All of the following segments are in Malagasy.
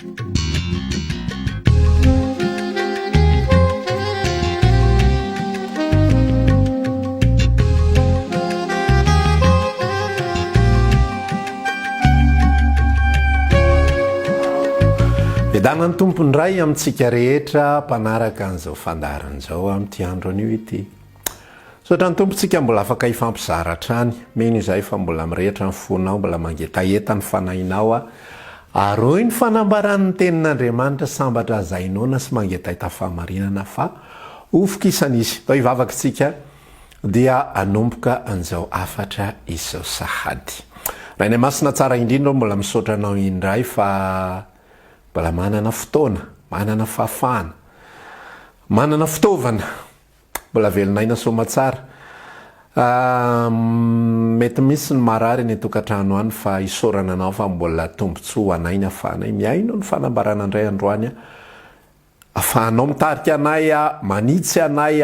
Vedana ny tompony ray amintsika rehetra mpanaraka an'izao fandaharan'izao amin'ity andro anio ity. Sotra ny tompontsika mbola afaka hifampizaratra any, mino izay fa mbola mirehitra ny fonao, mbola mangetaeta ny fanahinao aroy ny fanambaran'ny tenin'Andriamanitra sambatra zainona sy mangetaeta fahamarinana fa ofokisan'izy. Tao hivavakantsika dia anomboka an'izao afatra izao sahady. Raha ny masina tsara indrindra mbola misaotra anao indray fa mbola manana fotoana, manana fahafahana, manana fitaovana, mbola velonaina somatsara. Mety misy ny marary ny tokantrano any fa isorana anao fa mbola tombontsoa anainy afahanay miaino ny fanambarana andray androany afahanao mitarika anay manitsy anay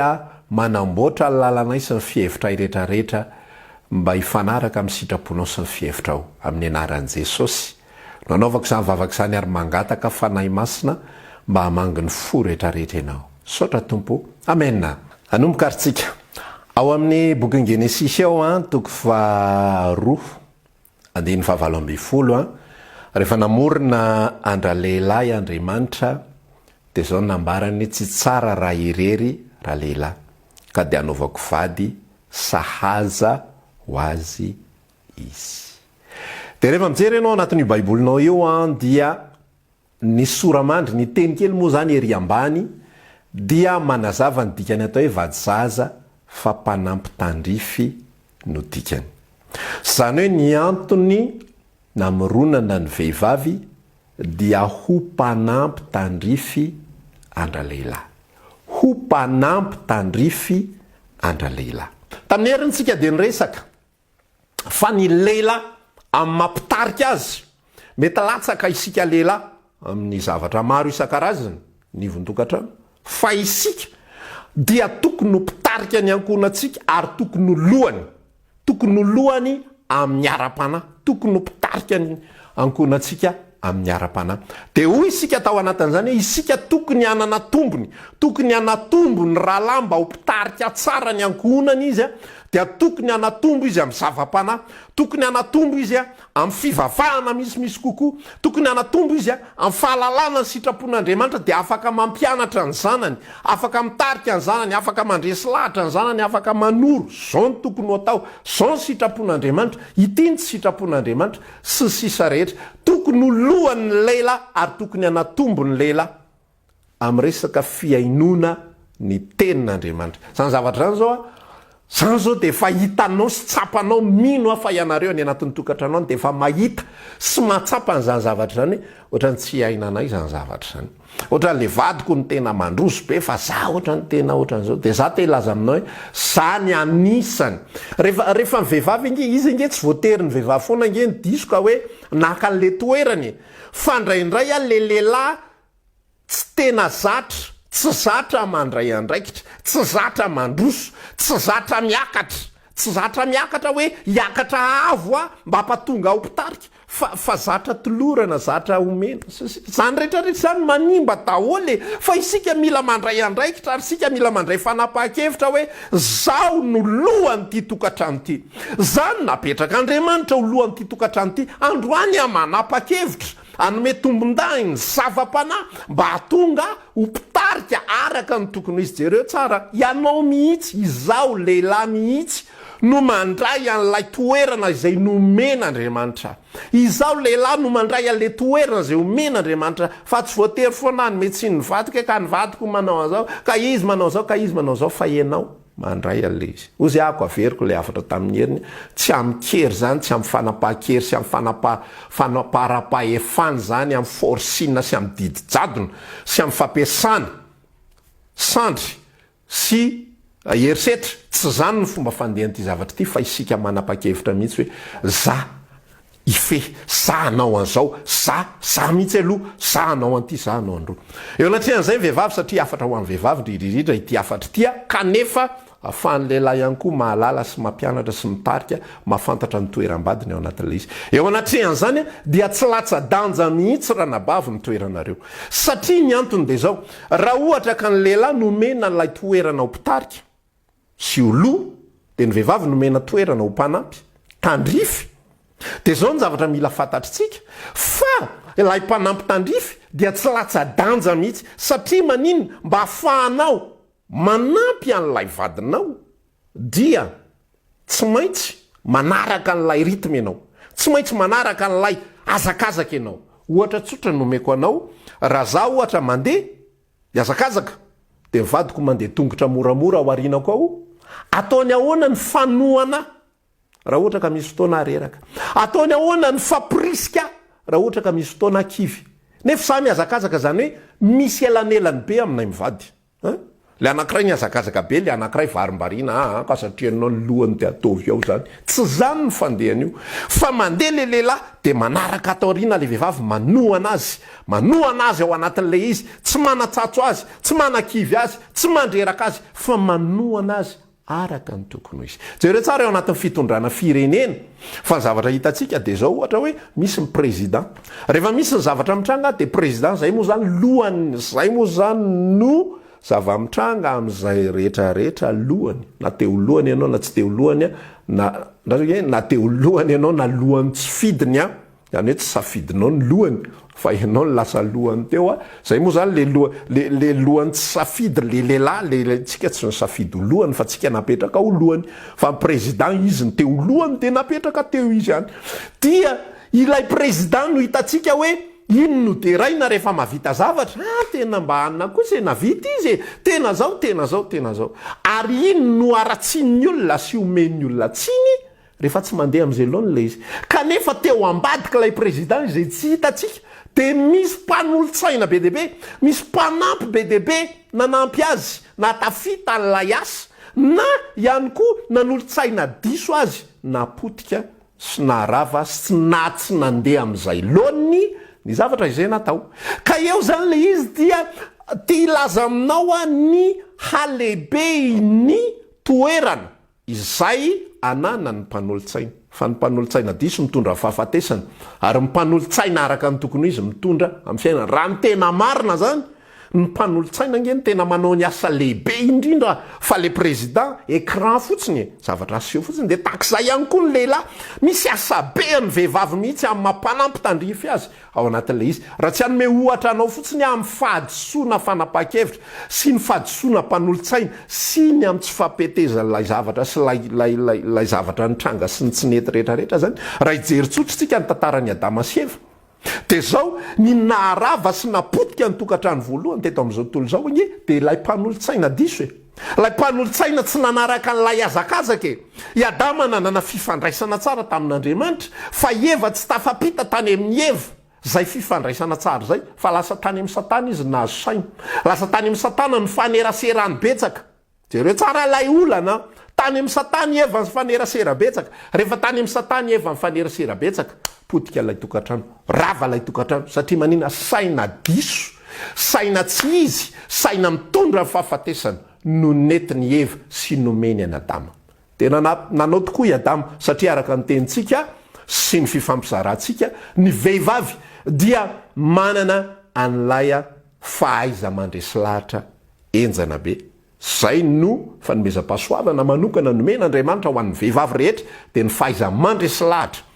manamboatra ny lalanay sy ny fihevitra iretrarehetra mba hifanaraka amin'ny sitraponao sy ny fihevitrao amin'ny anaran'i Jesosy. Nanaovako izany vavaka izany ary mangataka fanahy masina mba hamangy ny fo rehetrarehetra ianao. Saotra Tompo. Amen. Anomboka ary tsika. Ao amin'ny boky Genesisy ao toko faharoa andiny fahavalo amby folo rehefa namorona andra-lehilahy Andriamanitra dia izao nambarany tsy tsara raha irery raha lehilahy ka dia anaovako vady sahaza ho azy izy. Dia rehefa mijery ianao anatin'io baibolinao io dia ny soramandry ny teny kely moa zany ery ambany dia manazava ny dikany atao hoe vady sahaza fa mpanampy tandrify no dikany. Zany hoe ny antony namoronana ny vehivavy dia ho mpanampy tandrify andra-lehilahy. Ho mpanampy tandrify andra-lehilahy. Tamin'ny herintsika dia niresaka fa ny lehilahy amin'ny mampitarika azy mety latsaka isika lehilahy amin'ny zavatra maro isan-karazany ny vontokantrano fa isika dia tokony ho mpitarika ny ankohonantsika ary tokony ho lohany amin'ny ara-panahy, tokony ho mpitarika ny ankohonantsika amin'ny ara-panahy. Dia hoy isika tao anatin'izany hoe isika tokony hanana tombony, tokony hanatombo ny rahalahy mba ho mpitarika tsara ny ankohonany izy dia tokony hanatombo izy amin'ny zava-panahy, tokony hanatombo izy amin'ny fivavahana misimisy kokoa, tokony hanatombo izy amin'ny fahalalana ny sitrapon'Andriamanitra dia afaka mampianatra ny zanany, afaka mitarika ny zanany, afaka mandresy lahatra ny zanany, afaka manoro. Zao ny tokony ho atao, zao ny sitrapon'Andriamanitra, ity ny sitrapon'Andriamanitra sy sisa rehetra. Tokony ho lohan'ny lehilahy ary tokony hanatombo ny lehilahy amin'ny resaka fiainona ny tenin'Andriamanitra. Zany zavatra zany zao dia efa hitanao sy tsapanao mino fa ianareo ny anatin'ny tokantrano dia efa mahita sy mahatsapa n'izany zavatra zany ohatrany tsy hainanay izany zavatra zany. Ohatran'le vadiko ny tena mandroso be fa za ohatrany tena ohatran'izao dia za te hilaza aminao hoe zany anisany. Rehefa ny vehivavy inge izy inge tsy voatery ny vehivavy foana inge ny diso ka hoe naka an'le toerany fa indraindray le lehilahy tsy tena zatra, tsy zatra mandray andraikitra, tsy zatra mandroso, tsy zatra miakatra hoe hiakatra avo mba hampatonga ao mpitarika fa zatra tolorana, zatra omena. Zany rehetrarehetra zany manimba daholo fa isika mila mandray andraikitra ary isika mila mandray fanapahan-kevitra hoe zao no lohan'ity tokantrano ity. Zany napetraka Andriamanitra ho lohan'ity tokantrano ity. Androany manapa-kevitra anome tombon-dahy ny zava-panahy mba hatonga ho mpitarika araka ny tokony izy jereo tsara. Ianao mihitsy, izao lehilahy mihitsy no mandray an'ilay toerana izay nomen'Andriamanitra. Izao lehilahy no mandray an'ilay toerana izay omen'Andriamanitra fa tsy voatery foana ny metsiny ny vadika ka ny vadiko manao an'izao ka izy manao zao ka izy manao zao fa ianao mandray an'le izy. Ozy ako averiko le afatra tamin'ny heriny tsy amin'ny kery zany, tsy amin'ny fanapahan-kery sy amin'ny fanapaha-efany zany, amin'ny forcina sy amin'ny didi-jadona sy amin'ny fampiasana sandry sy herisetra. Tsy zany ny fomba fandehan'ity zavatra ity fa isika manapa-kevitra mihitsy hoe za ife, za hanao an'izao, za mihitsy aloha, za hanao an'ity, za hanao andro. Eo anatrehan'izay vehivavy satria afatra ho an'ny vehivavy indridridrindra ity afatra ity kanefa ahafahan'ny lehilahy ihany koa mahalala sy mampianatra sy mitarika mahafantatra ny toeram-badiny ao anatin'ilay izy. Eo anatrehan'izany dia tsy latsa-danja mihitsy raha nabavy ny toeranareo. Satria ny antony dia zao, raha ohatra ka ny lehilahy nomena n'ilay toerana ho mpitarika sy ho loha, dia ny vehivavy nomena toerana ho mpanampy, tandrify, dia zao ny zavatra mila fantatritsika fa ilay mpanampy tandrify dia tsy latsa-danja mihitsy, satria manino mba hahafahanao manampy an'ilay vadinao dia tsy maintsy manaraka an'ilay ritme ianao, tsy maintsy manaraka an'ilay azakazaka ianao. Ohatra tsotra nomeko anao, raha za ohatra mandeha iazakazaka dia mivadiko mandeha tongotra moramora ao arinako ao, ataony ahoana ny fanoana raha ohatra ka misy fotoana reraka, ataony ahoana ny fampirisika raha ohatra ka misy fotoana kivy. Nefa samy azakazaka zany hoe misy elanelany be aminay mivady. Le anankiray ny azakazaka be, le anankiray varimbarina ka satria anao ny lohany dia ataovy ao zany. Tsy zany ny fandehany io. Fa mandeha le lehilahy dia manaraka atao aoriana le vehivavy, manohana azy ao anatin'ilay izy, tsy manatsatso azy, tsy manakivy azy, tsy mandreraka azy, fa manohana azy araka ny tokony izy. Jereo tsara eo anatin'ny fitondrana firenena. Fa ny zavatra hitantsika dia zao ohatra hoe misy ny président. Rehefa misy ny zavatra mitranga dia président zay moa zany lohany, zay moa zany no zava-mitranga amin'izay rehetrarehetra lohany. Na teo lohany ianao na tsy teo lohany na teo lohany ianao na lohany tsy fidiny zany hoe tsy safidinao ny lohany fa ianao ny lasa lohany teo zay moa zany le lohany tsy safidy le lehilahy, tsika tsy ny safidy ho lohany fa tsika napetraka ho lohany, fa président izy ny teo lohany dia napetraka teo izy any. Dia ilay président no hitantsika hoe ino no deraina rehefa mavita zavatra, tena mba anina kosa navita izy, tena zao. Ary ino no aratsiany olona sy omen'ny olona tsiny rehefa tsy mandeha amin'izay loany le izy. Kanefa teo ambadika ilay président izay tsy hitantsika dia misy mpanolotsaina be deaibe, misy mpanampy be deaibe nanampy azy, natafita n'ilay asa, na ihany koa nanolotsaina diso azy, napotika sy narava sy tsy nandeha amin'izay loany ny zavatra izay natao. Ka eo zany le izy dia tia ilaza aminao ny halehibe ny toerana izay anana ny mpanolotsaina. Fa ny mpanolotsaina diso mitondra fahafatesana, ary mpanolotsaina araka ny tokony izy mitondra amin'ny fiainana. Raha ny tena marina zany ny mpanolotsaina ngeny tena manao ny asa lehibe indrindra, fa le président écran fotsiny, zavatra aseho fotsiny. Dia takizay ihany koa ny lehilahy, misy asa be ny vehivavy mihitsy amin'ny mampanampy tandrify azy ao anatin'ilay izy. Raha tsy hanome ohatra anao fotsiny amin'ny fahadisoana fanapa-kevitra sy ny fahadisoana mpanolotsaina sy ny amin'ny tsy fampetezan'ilay zavatra sy lay zavatra nitranga sy ny tsy nety rehetrarehetra zany, raha hijery tsotrytsika ny tantaran'ny Adama sy Eva. Dia zao ny naharava sy napotika ny tokantrano voalohany teto amin'izao tontolo zao dia ilay mpanolotsaina diso ilay mpanolotsaina tsy nanaraka n'ilay azakazaka i Adama nanana fifandraisana tsara tamin'Andriamanitra, fa Eva tsy tafapita tany amin'ny Eva zay fifandraisana tsara zay, fa lasa tany amin'ny Satana izy nahazo saina, lasa tany amin'ny Satana ny faneraserany betsaka. Jereo tsara ilay olana, tany amin'ny Satana Eva ny fanerasera betsaka, rehefa tany amin'ny Satana Eva ny fanerasera betsaka, potika ilay tokantrano, rava ilay tokantrano, satria manina saina diso, saina tsy izy, saina mitondra ny fahafatesana no netiny Eva sy nomeny any Adama. Tena nanao tokoa i Adama, satria araka ny tenintsika sy ny fifampizarantsika, ny vehivavy dia manana an'ilay fahaiza mandresy lahatra enjana be. Zay no fanomezam-pahasoavana manokana nomen'Andriamanitra ho an'ny vehivavy rehetra, dia ny fahaiza mandresy lahatra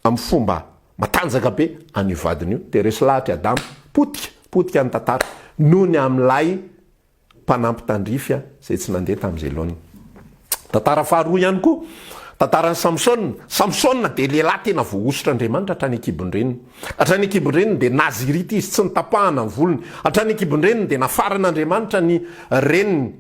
amin'ny fomba matanjaka be an'io vadiny io. Dia resy lahatra Adama potika ny tantara noho ny amin'ilay mpanampy tandrify zay tsy nandeha tamin'izay loany. Tantara faharoa ihany koa, tantaran'ny Samsona dia lehilahy tena voaositra Andriamanitra hatrany akibon-dreniny. Hatrany akibon-dreniny dia nazirity izy, tsy nitapahana ny volony. Hatrany akibon-dreniny dia nafaran'Andriamanitra ny reniny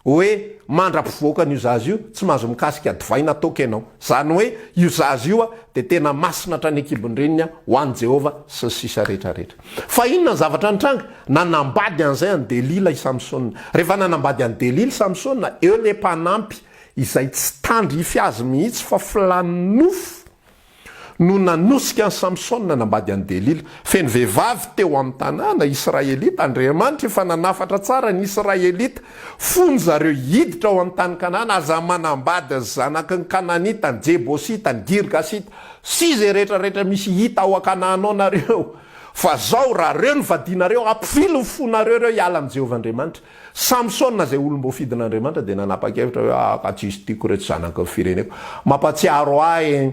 hoe mandra-pivoaka n'io zazy io, tsy mahazo mikasika divaina toka ianao. Zany hoe io zazy io dia tena masina hatrany akibon-dreniny ho an'i Jehova sy ny sisa rehetrarehetra. Fa inona ny zavatra nitranga? Nanambady an'izay any Delila i Samsona. Rehefa nanambady an'i Delila Samsona, eo le mpanampy izay tsy tandrify azy mihitsy fa filany nofo no nanosika ny samsona nambady any delila feny vehivavy teo amin'ny tanàna israelita andriamanitra efa nanafatra tsara ny israelita fony zareo hiditra ao amin'ny tany kanana aza manambady ny zanaky ny kananita ny jebosita ny girgasita sy zay rehetrarehetra misy hita ao an-kananao nareo fa zao raha reo ny vadinareo ampifilo ny fonareo reo hiala amin'ny jehovahandriamanitra samsona zay olombofidin'andriamanitra dia nanapa-kevitra hoe ka tsisy tiako reto zanaky ny fireneko mampatsiaro ahy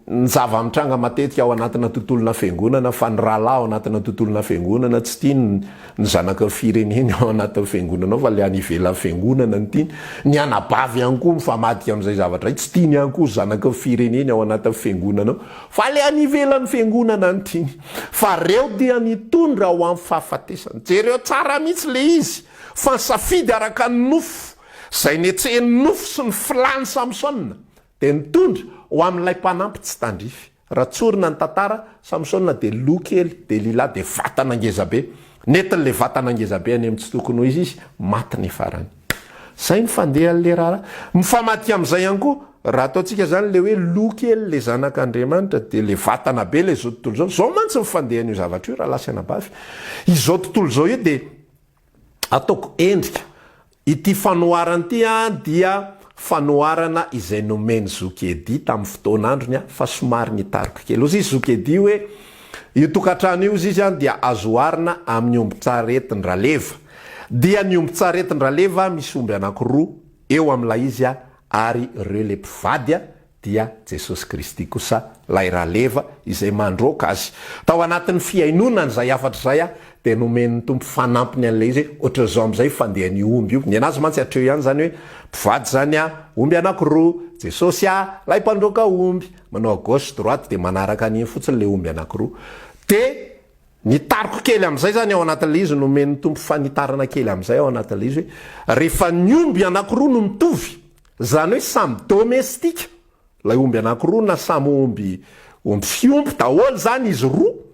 ny zava-mitranga matetika ao anatina tontolona fiangonana fa ny rahalahy ao anatina tontolona fiangonana tsy tiany ny zanaky ny fireneny ao anatin'ny fiangonana ao fa le any ivelan'ny fiangonana ny tiany ny anabavy ihany koa mifamadika amin'izay zavatra tsy tiany ihany koa zanaky ny fireneny ao anatin'ny fiangonana ao fa le any ivelan'ny fiangonana ny tiany fa reo dia nitondra ho amin'ny fahafatesana jereo tsara mihitsy le izy fa safidy araka ny nofo zay netsehny nofo sy ny filany samsona dia nitondra ho amin'ilay mpanampy tsy tandrify raha tsorina ny tantara samsona dia loha kely delila dia vatana ngezabe netin'le vatana ngezabe any amin'ny tsy tokony ho izy maty ny farany zay ny fandeha an'le raha mifamaty amin'izay ihany koa raha ataontsika zany le hoe loha kely le zanak'andriamanitra dia le vatana be le zao tontolo zao mantsy mifandeha an'io zavatra io raha lasa anabavy izao tontolo zao io dia ataoko endrika ity fanoharana ity dia fanoharana izay nomeny zokedi tamin'ny fotoan'androny fa somary nitariko kely ozy izy zokedi hoe io tokantrano io izy any dia azoarina amin'ny ombi-tsaretiny raleva dia ny ombi-tsaretiny raleva misy omby anankiroa eo amin'ilay izy ary ireo le mpivady dia jesosy kristy kosa lay raleva izay mandroka azy tao anatin'ny fiainonany zay afatra zay dia nomen'ny tompo fanampiny an'le izy ohatra zao am'izay fandehan'ny omby io ny anazy mantsy atreo ihany zany hoe mpivady zany omby anankiroa jesosy lay mpandroka omby manao gauche droite dia manaraka an'iny fotsiny le omby anankiroa dia nitariko kely am'izay zany ao anatin'le izy nomen'ny tompo fanitarana kely am'izay ao anatin'le izy hoe rehefa ny omby anankiroa no mitovy zany hoe samy domestika lay omby anankiroa na samy omby fiompy daholo zany izy roa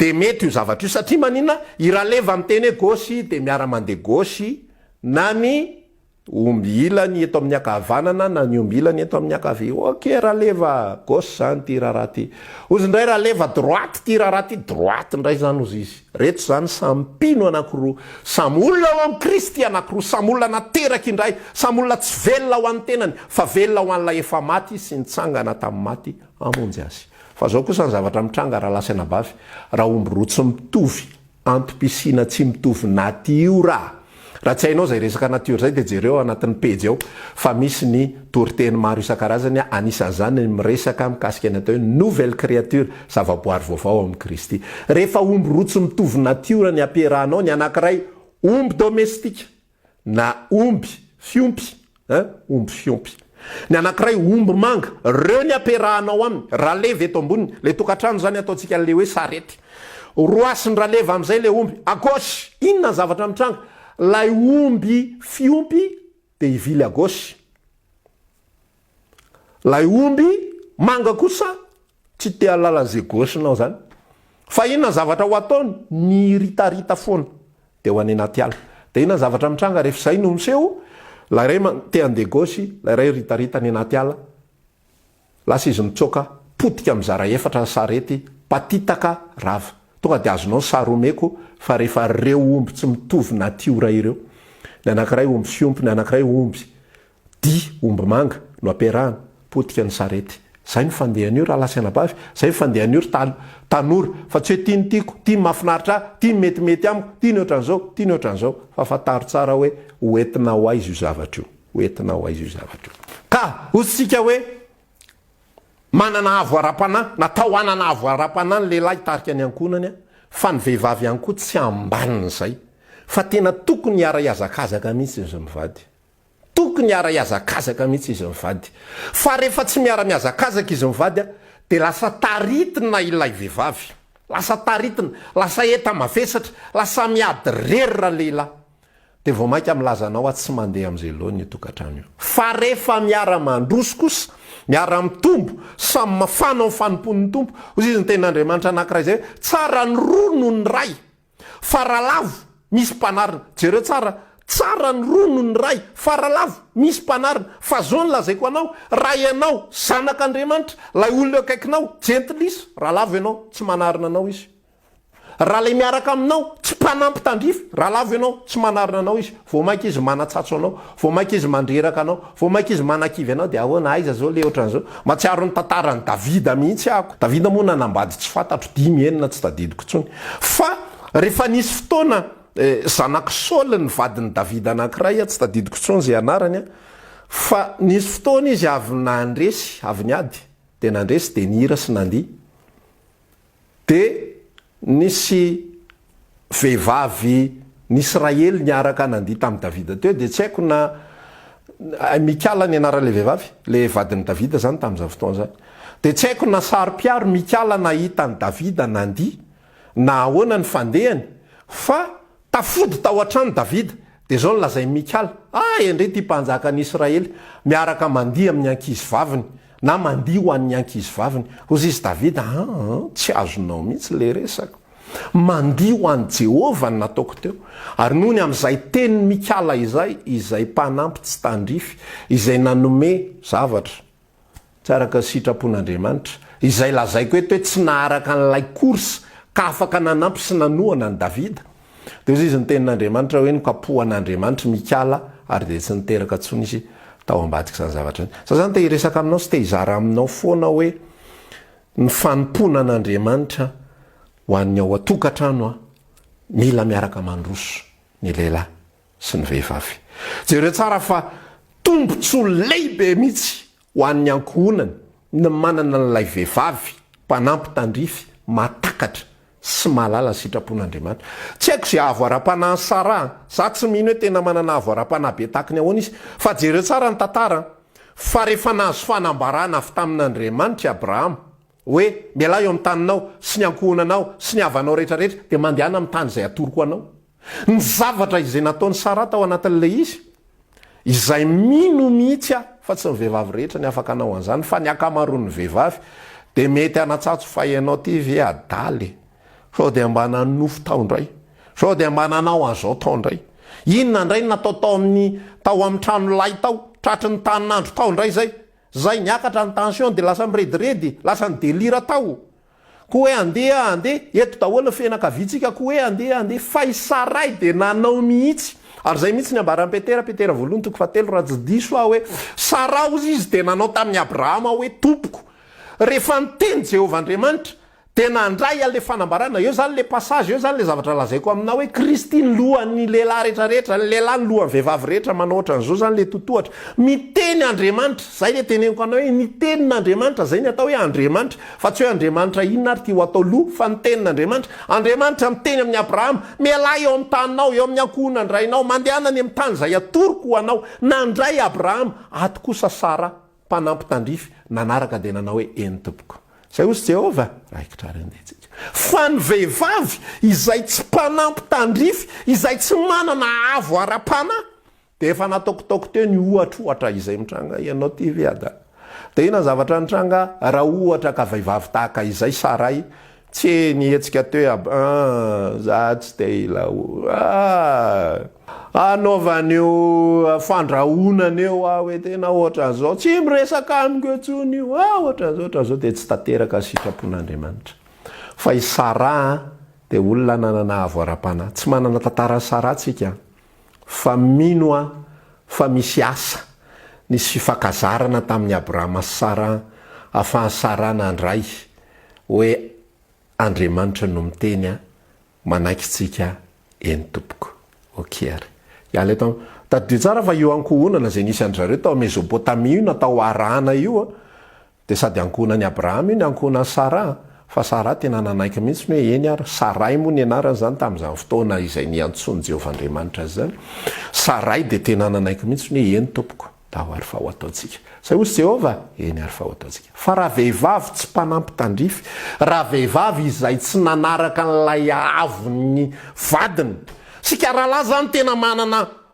dia mety io zavatra io satria manina iraleva miteny hoe gauche dia miara-mandeha gauche na ny omby ilany eto amin'ny akavanana na ny omby ilany eto amin'ny akavia ok raleva gauche zany ty raharaha ty ozy indray raleva droite ty raharaha ty droite indray zany ozy izy reto zany samy mpino anankiroa samy olona ao amin'ny kristy anankiroa samy olona nateraka indray samy olona tsy velona ho an'ny tenany fa velona ho an'ilay efa maty sy nitsangana tamin'ny maty amonjy azy fa zao kosa ny zavatra mitranga raha lasa anabavy raha omby roa tsy mitovy antom-pisina tsy mitovy natiora raha tsy hainao zay resaka natiora zay dia jereo anatin'ny pejy ao fa misy ny toriteny maro isan-karazany anisan'izany miresaka mikasika ny atao hoe nouvelle créature zavaboary vaovao amin'ny kristy rehefa omby roa tsy mitovy natiora ny ampiarahanao ny anankiray omby domestika na omby fiompy omby fiompy ny anankiray omby manga reo ny ampiarahanao aminy raleva eto amboniny le tokantrano zany ataontsika le hoe sarety roasiny raleva amin'izay le omby agosy inona ny zavatra mitranga lay omby fiompy dia ivily agosy lay omby manga kosa tsy te halala zay gauche-nao zany fa inona ny zavatra ho ataony ny ritarita foana dia ho any anaty ala dia inona ny zavatra mitranga rehefa zay no miseho lay ray te andeha gauche lay ray ritarita ny anaty ala lasa izy mitsoka potika mizara efatra ny sarety patitaka rava tonga dia azonao ny saromeko fa rehefa reo omby tsy mitovy natiora ireo ny anankiray omby fiompy ny anankiray omby omby manga no ampiarahana potika ny sarety zay ny fandehan'io raha lasa anabavy zay ny fandehan'io tanora fa tsy hoe tiany tiako tiany mahafinaritra tiany metimety amiko tiany ohatran'izao tiany ohatran'izao fa fataro tsara hoe hoentina ho aizy io zavatra io hoentina ho aizy io zavatra io ka ozytsika hoe manana avo ara-panahy natao anana avo ara-panahy ny lehilahy hitarika ny ankonany fa ny vehivavy ihany koa tsy ambaniny zay fa tena tokony hiara-iazakazaka mihitsy izy mivady tokony hiara-iazakazaka mihitsy izy mivady fa rehefa tsy miara-miazakazaka izy mivady dia lasa taritina ilay vehivavy lasa taritina lasa eta mavesatra lasa miady rerira lehilahy dia vao mainka milazanao tsy mandeha amin'izay loany tokantrano io fa rehefa miara-mandroso kosa miara-mitombo samy mafana ny fanompon'ny tompo ozy izy ny ten'andriamanitra anankiray zay tsara ny roa no ny ray fa rahalavo misy mpanarina jereo tsara tsara ny rono ny ray faralavo misy mpanarina fa zao ny lazaiko anao raha ianao zanak'Andriamanitra lay olona eo akaikinao jentilisa rahalavo ianao tsy manarina anao izy raha lay miaraka aminao tsy mpanampy tandrify rahalavo ianao tsy manarina anao izy vo maika izy manatsatso anao vo maika izy mandreraka anao vo maika izy manakivy anao dia ahoana aiza zao le ohatran'izao matsiaro ny tantarany Davida mihitsy ako Davida moa nanambady tsy fantatro 5 enina tsy tadidiko tsony fa rehefa nisy fotoana zanak' Saoly ny vadiny Davida anankiray tsy tadidiko tsony zay anarany fa nisy fotoana izy avy nandresy avy niady de nandresy de nihira sy nandiha de nisy vehivavy n'Israely niaraka nandiha tamin'ny Davida teo de tsy haiko na Mikala ny anaran'le vehivavy le vadiny Davida zany tamin'izany fotoana zany de tsy haiko na sary-piaro Mikala nahitany Davida nandiha na ahoana ny fandehany fa tafody tao an-trano Davida de zao ny lazay Mikala endre ty mpanjaka n'Israely miaraka mandiha amin'ny ankizy vaviny na mandiha ho an'ny ankizy vaviny ozy izy Davida tsy azonao mihitsy le resaka mandiha ho an'i Jehova ny nataoko teo ary noho ny amin'izay teniny Mikala izay mpanampy tsy tandrify izay nanome zavatra tsy araka sitrapon'Andriamanitra izay lazaiko eto hoe tsy naharaka n'lay korsa ka afaka nanapy sy nanohana ny Davida de izy ny tenin'Andriamanitra hoe nokapohan'Andriamanitra Mikala ary de tsy niteraka tsony izy tao ambadika zany zavatra za zany te hiresaka aminao sy te hizara aminao foana hoe ny fanompona an'Andriamanitra ho an'ny ao atokantrano mila miaraka mandroso ny lehilahy sy ny vehivavy jereo tsara fa tombontso lehibe mihitsy ho an'ny ankohonany ny manana n'lay vehivavy mpanampy tandrify matakatra sy malala sitrapon'Andriamanitra tsy haiko zay avo ara-panahy Sara za tsy mino hoe tena manana avo ara-panahy be takiny ahoana izy fa jereo tsara ny tantara fa rehefa nahazo fanambarana avy tamin'Andriamanitra Abrahama hoe miala eo amin'ny taninao sy ny ankohonanao sy ny avanao rehetrarehetra de mandehana amin'ny tany izay atoroko anao ny zavatra izay nataony Sara tao anatin'le izy izay mino mihitsy fa tsy ny vehivavy rehetra ny afaka anao an'izany fa ny akamaroan'ny vehivavy de mety anatsatso fa ianao ty ve adaly sao de mba nanofo tao ndray sao de mba nanao an'izao tao ndray inona ndray natao tao amin'ny trano lay tao tratry ny taninandro tao ndray zay niakatra ny tension de lasa mirediredy lasa ny delira tao ko hoe andeha eto daholo fianakavitsika ko hoe andeha fa isaray de nanao mihitsy ary zay mihitsy ny ambaran'ny Petera voalohany toko 7 raha tsy diso hoe Sara ozy izy de nanao tamin'ny Abrahama hoe tompoko rehefa niteny Jehovah Andriamanitra de nandray ale fanambarana eo zany le passage eo zany le zavatra lazaiko aminao hoe Kristy ny lohan'ny lehilahy rehetrarehetra ny lehilahy ny lohan'ny vehivavy rehetra manao ohatran'izao zany le totohatra miteny Andriamanitra zay le teneniko anao hoe nitenin'Andriamanitra zay ny atao hoe Andriamanitra fa tsy hoe Andriamanitra inona ary ty ho atao loha fa nitenin'Andriamanitra Andriamanitra miteny amin'ny Abrahama mialahy eo amin'ny taninao eo amin'ny ankohona ndrainao mandehana ny amin'ny tany zay atoroko ho anao nandray Abrahama ato kosa Sara mpanampy tandrify nanaraka de nanao hoe eny tompoko zay ozy Jehova raikitra fa ny vehivavy izay tsy mpanampy tandrify izay tsy manana avo ara-panahy de efa nataokotoko teo ny ohatrohatra izay mitranga ianao ty viada de ina zavatra nitranga raha ohatra ka vehivavy tahaka izay Saray tsy nihetsika teo za tsy te ilao anaovan'io fandrahonana eo hoe tena ohatran'izao tsy miresaka amiko etsony io ohatran'izao de tsy tanteraka sitrapon'Andriamanitra fa i Sara de olona nanana avo ara-panahy tsy manana tantara Sara tsika fa mino fa misy asa nisy fifakazarana tamin'ny Abrahama sy Sara ahafahan'ny Sara nandray hoe Andriamanitra no miteny manaiky tsika eny tompoko okiary iala eto tadio tsara fa io ankohonana zay nisy an'zareo tao Mesopotamia io natao arahana io de sady ankohonany Abrahama io ny ankohonany Sara fa Sara tena nanaiky mihitsy hoe eny ary Saray moa ny anarany zany tamin'izany fotoana izay niantsony Jehovah Andriamanitra zany Saray de tena nanaiky mihitsy hoe eny tompoko taho ary fa ho ataotsika zay ozy Jehova eny ary fa ho ataotsika fa raha vehivavy tsy mpanampy tandrify raha vehivavy izay tsy nanaraka n'lay avony vadiny sika rahalahy zany tena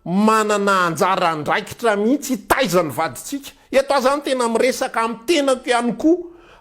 manana anjara andraikitra mihitsy taizany vaditsika eto zany tena miresaka amin'ny tenako ihany koa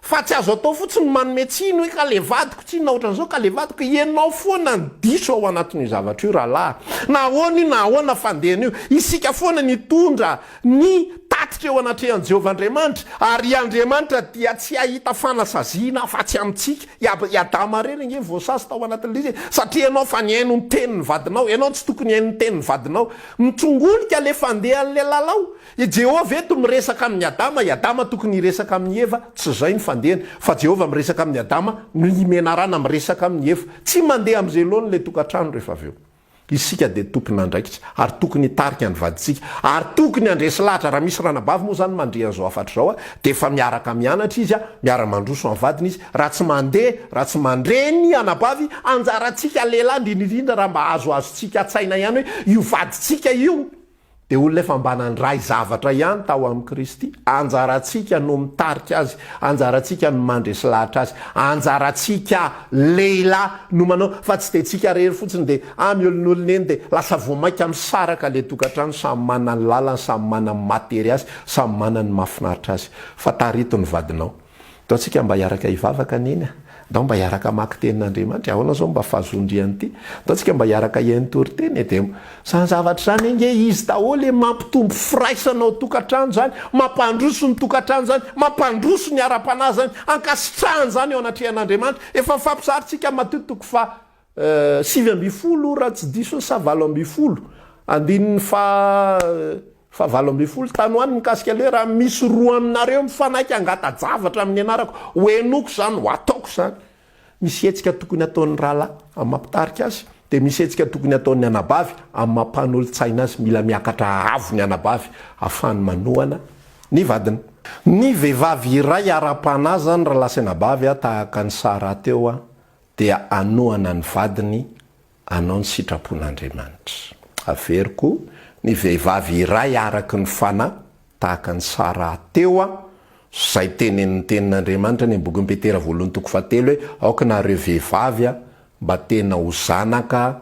fa tsy azo atao fotsiny manome tsiny hoe ka le vadiko tsinona ohatran'izao ka le vadiko ianao foana ny diso ao anatin'io zavatra io rahalahy na ahoana io na ahoana fandehana io isika foana nitondra ny tatitra eo anatrehan'i Jehovahandriamanitra ary Andriamanitra dia tsy ahita fanasaziana fa tsy amintsika iadama reny nge voasasy tao anatin'le izy satria ianao fa ny haino ny tenin'ny vadinao ianao tsy tokony haino ny tenin'ny vadinao mitsongolika le fandehan'le lalao Jehova eto miresaka amin'ny Adama Adama tokony hiresaka amin'ny Eva tsy zay ny fandehany fa Jehova miresaka amin'ny Adama ny menarana miresaka amin'ny Eva tsy mandeha amin'izay loany le tokantrano rehefa avy eo isika de tokony andraikitra ary tokony hitarika ny vaditsika ary tokony andresy lahatra raha misy ranabavy moa zany mandre an'izao afatra zao a de efa miaraka mianatra izy a miara-mandroso amin'ny vadiny izy raha tsy mandeha raha tsy mandreny anabavy anjarantsika lehilahy indrindrindrindra raha mba azo azontsika tsaina ihany hoe io vaditsika io de olona efa mbanany ray zavatra ihany tao amin'ny Kristy anjarantsika no mitarika azy anjarantsika no mandresy lahatra azy anjarantsika lehilahy no manao fa tsy de tsika rery fotsiny de miolon'olona eny de lasa voamaika misaraka le tokantrano samy manany lalany samy manany matery azy samy manany mahafinaritra azy fa tarito ny vadinao atao tsika mba hiaraka hivavaka neny ndao mba hiaraka maki tenin'Andriamanitra ahoana zao mba fahazondriany ity ataontsika mba hiaraka hiaintory teny de zany zavatra zany nge izy daholo mampitombo firaisanao tokantrano zany mampandroso ny tokantrano zany mampandroso ny ara-panahy zany ankasitrahany zany eo anatrehan'Andriamanitra efa fampisarytsika matotoko fa 7 raha tsy diso sa 7 andininy fa 7 tanoany mikasika le raha misy roa aminareo mifanaiky angata javatra amin'ny anarako hoenoko zany ho ataoko zany misy hetsika tokony ataon'ny rahalahy amin'ny mampitarika azy de misy hetsika tokony ataon'ny anabavy amin'ny mampanolo-tsaina azy mila miakatra avo ny anabavy ahafahany manohana ny vadiny ny vehivavy iray ara-panahy zany raha lasa anabavy a tahaka ny Sara teo a dia anohana ny vadiny anao ny sitrapon'Andriamanitra averiko ny vehivavy iray araky ny fanahy tahaka ny Sara teo a zay tenenin'ny tenin'Andriamanitra ny boky Petera 1:7 hoe aokanareo vehivavy a mba tena ho zanaka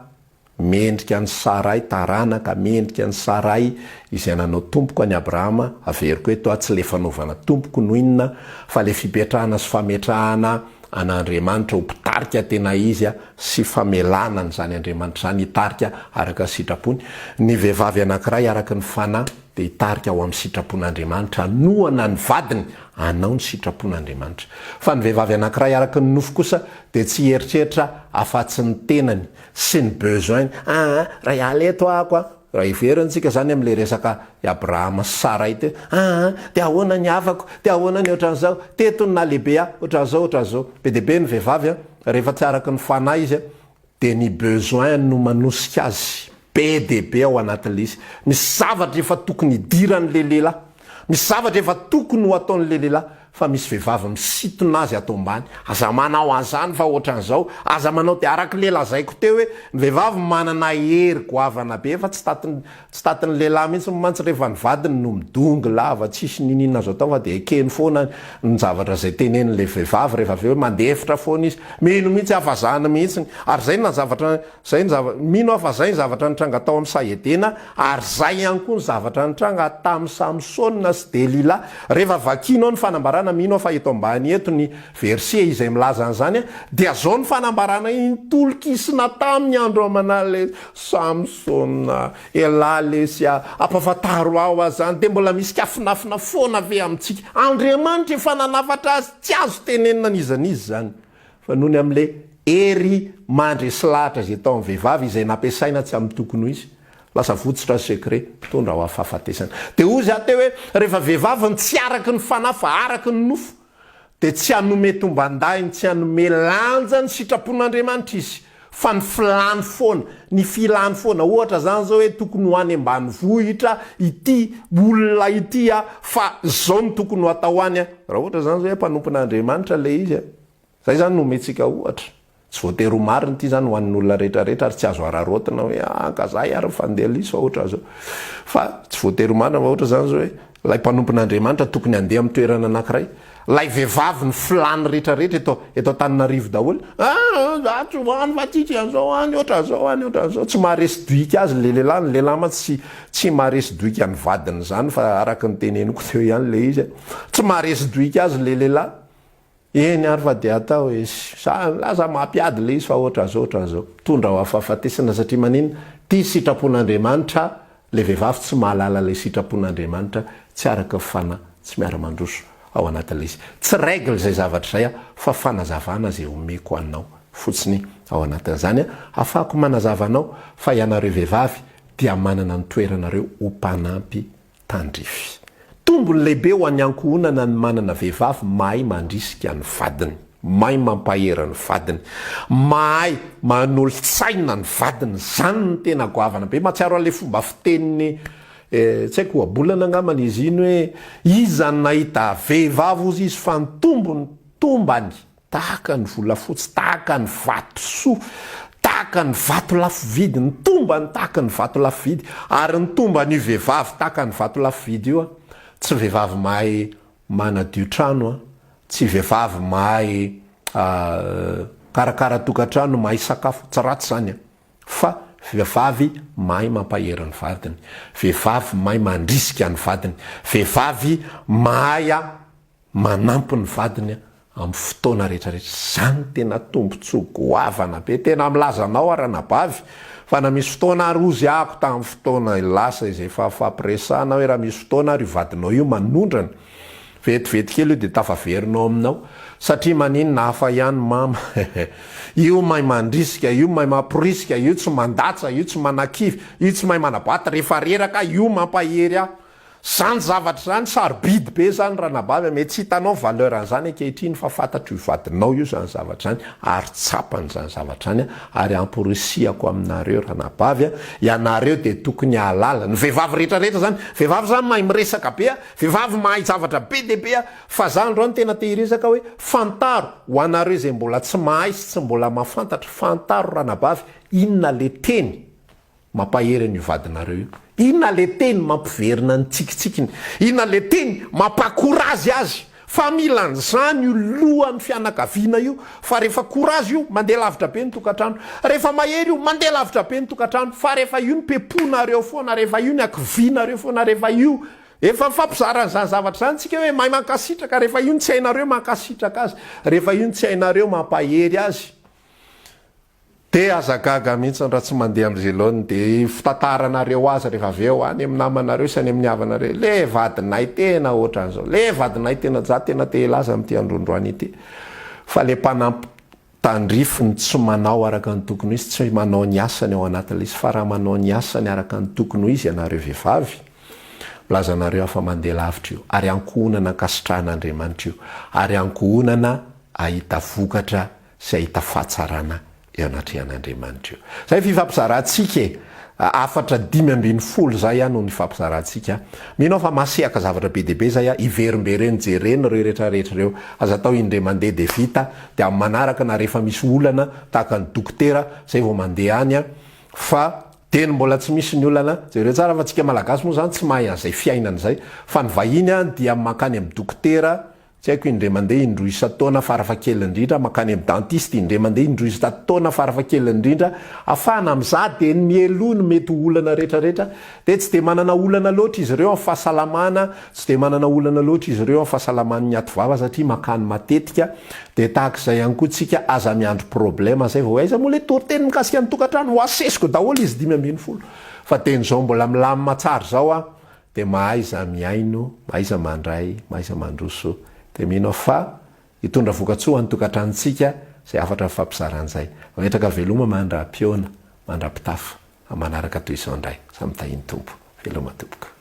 mendrika ny Sarai taranaka mendrika ny Sarai izay nanao tompoko any Abrahama averiko hoe toa tsy le fanaovana tompoko no inona fa le fipetrahana sy fametrahana an'Andriamanitra ho mpitarika tena izy a sy famelanany zany Andriamanitra zany hitarika araka sitrapony ny vehivavy anankiray araky ny fanahy de hitarika ao amin'ny sitrapon'Andriamanitra nohana ny vadiny anao ny sitrapon'Andriamanitra fa ny vehivavy anankiray araky ny nofo kosa de tsy heritreritra afatsy ny tenany sy ny besoin raha ialeto ako a raha iverantsika zany am'le resaka Abrahama sy Sarai te de ahoana ny avako de ahoana ny ohatran'izao teto ny nalehibe ohatran'izao be deaibe ny vehivavy rehefa tsy araky ny fanahy izy de ny besoin no manosika azy be deaibe ao anatin'le izy misy zavatra efa tokony hidiran'le lehilahy misy zavatra efa tokony ho ataon'le lehilahy fa misy vehivavy misitona azy atao ambany aza manao an'izany fa ohatran'izao aza manao de araky le lazaiko teo hoe ny vehivavy manana hery goavana be fa tsy tatin'ny lehilahy mihitsy mantsy rehefa ny vadiny no midongy lava tsisy ninina azo atao fa de ekeny foana ny zavatra zay tenen'le vehivavy rehefa avy eo mandefitra foana izy mino mihitsy afazany mihitsy ary zay na zavatra zay mino afa zay ny zavatra nitranga tao amin'ny Saedena ary zay ihany koa ny zavatra nitranga tamin'ny Samsona sy Delila rehefa vakinao ny fanambarana mino fa eto ambany eto ny verset izay milaza an'izany dia zao ny fanambarana intolokisina tamin'ny andro amanale Samsona elalesy apafantaro ao azany de mbola misy kafinafina foana ve amintsika Andriamanitra efa nanafatra azy tsy azo tenenina nizanizy zany fa nohony am'le ery mandresy lahatra zay tao amin'ny vehivavy izay nampiasaina tsy amin'ny tokony izy lasa votsitra secret tondra ho afahafatesana de ozy ateo hoe rehefa vehivavy ny tsy araky ny fanahy fa araky ny nofo de tsy hanome tomban-dainy tsy hanome lanja ny sitrapon'Andriamanitra izy fa ny filany foana ny filany foana ohatra zany zao hoe tokony ho any ambanivohitra ity olona ity fa zao ny tokony ho atao any raha ohatra zany zao hoe mpanompon'Andriamanitra le izy zay zany nomentsika ohatra tsy voatery ho mariny ity zany ho an'olona rehetrarehetra ary tsy azo ararotina hoe kazay ary fandeha liso ohatra zao fa tsy voatery ho marina fa ohatra zany zao hoe lay mpanompon'Andriamanitra tokony handeha amin'ny toerana anankiray lay vehivavy ny filany rehetrarehetra eto Antananarivo daholo zatsy hoany fa titsy an'izao any ohatran'izao tsy maharesy doika azy le lehilahy ny lehilahy ma tsy maharesy doika ny vadiny zany fa araky ny teneniko teo ihany le izy tsy maharesy doika azy le lehilahy eny ary fa de atao laza mampiady le izy fa ohatrazao tondra ho afahafatesana satria manina tia sitrapon'Andriamanitra le vehivavy tsy mahalala le sitrapon'Andriamanitra tsy araka fana tsy miara-mandroso ao anatin'le izy tsy règle zay zavatra zay fa fanazavana zay omeko anao fotsiny ao anatin'izany afahako manazavanao fa ianareo vehivavy dia manana ny toeranareo ho mpanampy tandrify. Tombony lehibe ho an'ny ankohonana ny manana vehivavy mahay mandrisika ny vadiny, mahay mampaera ny vadiny, mahay manolo-tsaina ny vadiny, zany ny tena goavana be. Matsiaro an'le fomba fiteniny tsy haiko oabolana angamana izy iny hoe iza nahita vehivavy ozy izy fa ny tombony tombany tahaka ny volafotsy, tahaka ny vatosoa, tahaka ny vato lafo vidy, ny tombany tahaka ny vato lafo vidy, ary ny tombany vehivavy tahaka ny vato lafo vidy io tsy vehivavy mahay manadio trano, tsy vehivavy mahay karakara tokantrano, mahay sakafo, tsy ratsy zany fa vehivavy mahay mampaera ny vadiny, vehivavy mahay mandrisika ny vadiny, vehivavy mahay manampy ny vadiny amin'ny fotoana rehetrarehetra. Zany tena tombontsoa goavana be, tena milazanao aranabavy fa na misy fotoana rozy ako tamin'ny fotoana lasa izay fahampiresahana hoe raha misy fotoana ary vadinao io manondrana vetivety kely io de tafaverinao aminao satria maninona hafa ihany mama io mahay mandrisika, io mahay mampirisika, io tsy mandatsa, io tsy manakivy, io tsy mahay manabata rehefa reraka, io mampahery aho. Zany zavatra zany sarobidy be zany ranabavy, mety tsy hitanao valeur an'izany ankehitriny fa fantatro ivadinao io zany zavatra zany ary tsapany zany zavatra zany ary amporisihako aminareo ranabavy ianareo de tokony halala ny vehivavy rehetrarehetra zany. Vehivavy zany mahay miresaka be, vehivavy mahay zavatra be de be fa zany rao ny tena te hiresaka hoe fantaro ho anareo zay mbola tsy mahay sy tsy mbola mahafantatra. Fantaro ranabavy inona le teny mampahery ny vadinareo io, inona le teny mampiverina ny tsikitsikiny, inona le teny mampakorazy azy. Fa milan'izany io lohan'ny fianakaviana io fa rehefa korazy io mandeha lavitra be ny tokantrano, rehefa mahery io mandeha lavitra be ny tokantrano, fa rehefa io ny pemponareo foana, rehefa io ny akivinareo foana, rehefa io efa fampizarany zany zavatra zany tsika hoe mahay mankasitraka, rehefa io ny tsy hainareo mankasitraka azy, rehefa io ny tsy hainareo mampahery azy de azagaga mihitsy raha tsy mandeha amin'izay laony de fitantaranareo azy rehefa avy eo any amin'ny namanareo sy any amin'ny havanareo le vadinay tena ohatran'izao, le vadinay tena za tena te hilaza amin'ity androandroany ity fa le mpanampy tandrifiny tsy manao araka ny tokony izy, tsy manao ny asany ao anatin'le izy fa raha manao ny asany araka ny tokony izy ianareo vehivavy milazanareo afa mandeha lavitra io ary ankohonana kasitrahan'Andriamanitra io ary ankohonana ahita vokatra sy ahita fahatsarana eo anatrehan'Andriamanitra io. Zay fifampizarantsika afatra 5-10 zay no ny fampizarantsika. Minao fa masehaka zavatra be deaibe zay iverimbereny jereny reo rehetrarehetra reo aza atao indray mandeha de vita de amin'ny manaraka na rehefa misy olana tahaka ny dokotera zay vao mandeha any fa teny mbola tsy misy ny olana zay reo tsara fa tsika malagasy moa zany tsy mahay an'izay fiainana zay fa ny vahiny dia makany amin'ny dokotera tsy haiko indray mandeha indroa isa-taona farafakely indrindra, makany amin'ny dentiste indray mandeha indroa isa-taona farafakely indrindra afahana amin'za de ny mielony mety olana rehetrarehetra de tsy de manana olana loatra izy ireo amin'ny fahasalamana, tsy de manana olana loatra izy ireo amin'ny fahasalaman'ny atovava satria makany matetika de tahak'izay ihany koa tsika aza miandro problema zay vao aiza moa le toriteny mikasika ny tokantrano ho asesiko daholo izy 5-10 fa ten'izao mbola milamina tsara zao de mahaiza miaino, mahaiza mandray, mahaiza mandroso de minao fa hitondra vokatsoa ny tokantranontsika zay afatra fampizaran'izay. Maetraka veloma mandra-piona, mandra-pitafa manaraka toy izao indray. Samy tahiny tompo. Veloma tompoka.